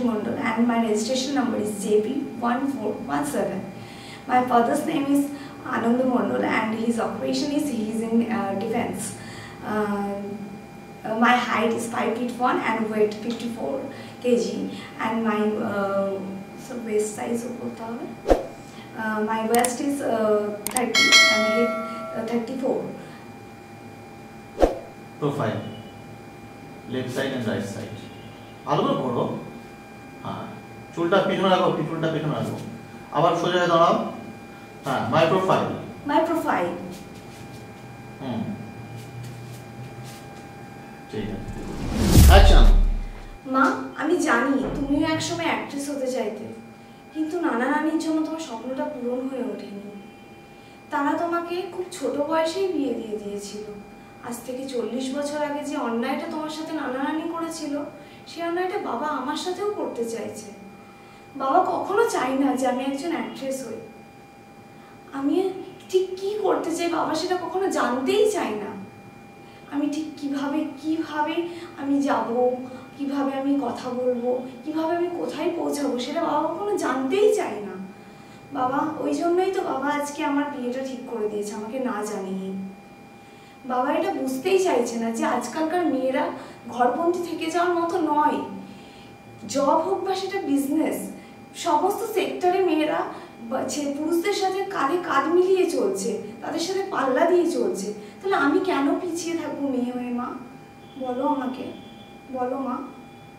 Mondal, and my registration number is JP1417. My father's name is Anand Mondal, and his occupation is he is in defense. My height is 5'1" and weight 54 kg, and my waist size my waist is 30 and hip 34. Profile, left side and right side. ভালো করে পড়ো। হ্যাঁ, চুলটা পিছনে রাখো, চুলটা পিছনে রাখো। আবার সোজা হয়ে দাঁড়াও। হ্যাঁ, my profile. My profile. ঠিক আছে। অ্যাকশন। মা, আমি জানি তুমিও একসময় অ্যাক্ট্রেস হতে চাইতে, কিন্তু নানা নানির জন্য তোমার স্বপ্নটা পূরণ হয়ে ওঠেনি। তারা তোমাকে খুব ছোট বয়সেই বিয়ে দিয়ে দিয়েছিল। আজ থেকে 40 বছর আগে যে অন্যায়টা তোমার সাথে নানা নানি করেছিল, সেই অন্যায়টা বাবা আমার সাথেও করতে চাইছে। বাবা কখনো চাই না যে আমি একজন অ্যাক্ট্রেস হই। আমি ঠিক কি করতে চাই বাবা সেটা কখনো জানতেই চাই না। আমি ঠিক কিভাবে আমি যাব, কিভাবে আমি কথা বলবো, কিভাবে আমি কোথায় পৌঁছাবো সেটা বাবা কখনো জানতেই চাই না। বাবা ওই জন্যই তো বাবা আজকে আমার বিয়েটা ঠিক করে দিয়েছে আমাকে না জানিয়ে। বাবা এটা বুঝতেই চাইছে না যে আজকালকার মেয়েরা ঘরবন্দি থেকে যাওয়ার মতো নয়। জব হোক বা সেটা বিজনেস, সমস্ত সেক্টরে মেয়েরা পুরুষদের সাথে কাঁধে কাঁধ মিলিয়ে চলছে, তাদের সাথে পাল্লা দিয়ে চলছে। তাহলে আমি কেন পিছিয়ে থাকবো মেয়ে হয়ে? মা বলো আমাকে, বলো মা।